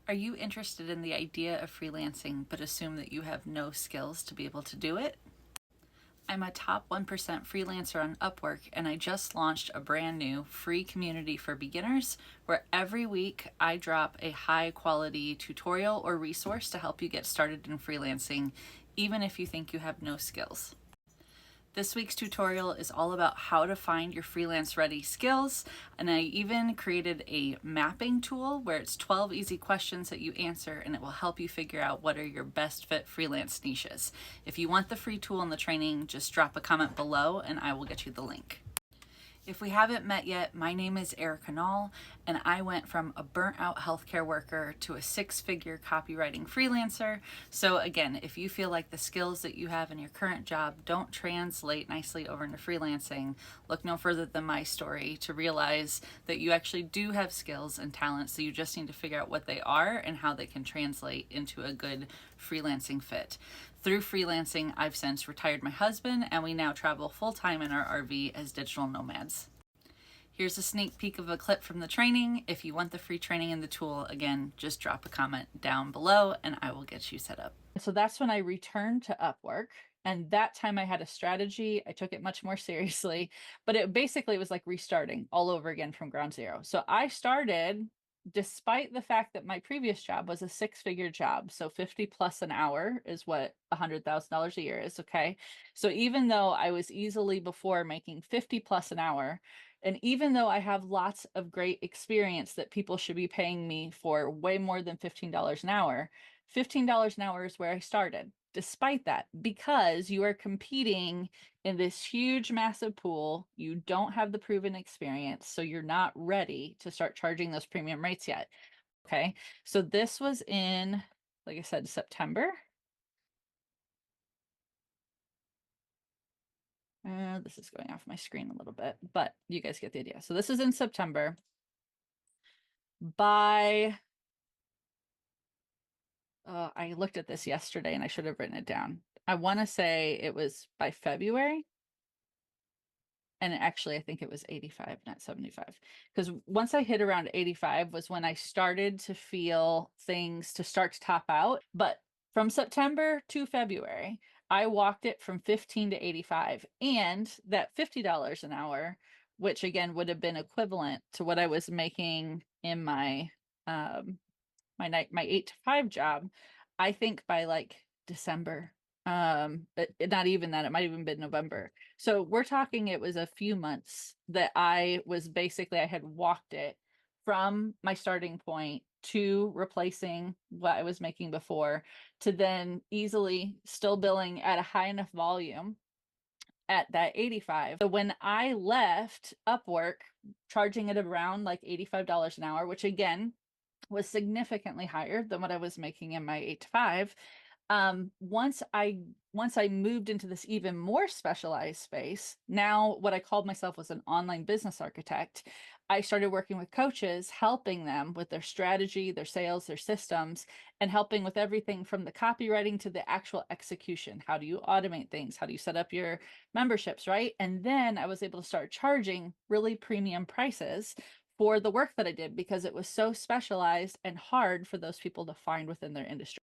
Are you interested in the idea of freelancing but assume that you have no skills to be able to do it? I'm a top 1% freelancer on Upwork, and I just launched a brand new free community for beginners where every week I drop a high quality tutorial or resource to help you get started in freelancing, even if you think you have no skills. This week's tutorial is all about how to find your freelance ready skills, and I even created a mapping tool where it's 12 easy questions that you answer and it will help you figure out what are your best fit freelance niches. If you want the free tool and the training, just drop a comment below and I will get you the link. If we haven't met yet, my name is Erica Nall, and I went from a burnt out healthcare worker to a six-figure copywriting freelancer. So again, if you feel like the skills that you have in your current job don't translate nicely over into freelancing, look no further than my story to realize that you actually do have skills and talents, so you just need to figure out what they are and how they can translate into a good freelancing fit. Through freelancing, I've since retired my husband, and we now travel full-time in our RV as digital nomads. Here's a sneak peek of a clip from the training. If you want the free training and the tool, again, just drop a comment down below and I will get you set up. So that's when I returned to Upwork. And that time I had a strategy. I took it much more seriously, but it basically was like restarting all over again from ground zero. So I started despite the fact that my previous job was a six-figure job. So 50 plus an hour is what $100,000 a year is. Okay. So even though I was easily before making 50 plus an hour, and even though I have lots of great experience that people should be paying me for way more than $15 an hour, $15 an hour is where I started. Despite that, because you are competing in this huge, massive pool, you don't have the proven experience, so you're not ready to start charging those premium rates yet. Okay, so this was in, like I said, September. This is going off my screen a little bit, but you guys get the idea. So this is in September. By I looked at this yesterday and I should have written it down. I want to say it was by February. And actually, I think it was 85, not 75. Because once I hit around 85 was when I started to feel things to start to top out. But from September to February, I walked it from 15 to 85. And that $50 an hour, which again would have been equivalent to what I was making in my my 8 to 5 job, I think by like December, not even that, it might even been November. So we're talking, it was a few months that I was basically, I had walked it from my starting point to replacing what I was making before, to then easily still billing at a high enough volume at that 85. So when I left Upwork, charging it around like $85 an hour, which again was significantly higher than what I was making in my 8 to 5. Once I moved into this even more specialized space, now what I called myself was an online business architect. I started working with coaches, helping them with their strategy, their sales, their systems, and helping with everything from the copywriting to the actual execution. How do you automate things? How do you set up your memberships, right? And then I was able to start charging really premium prices for the work that I did because it was so specialized and hard for those people to find within their industry.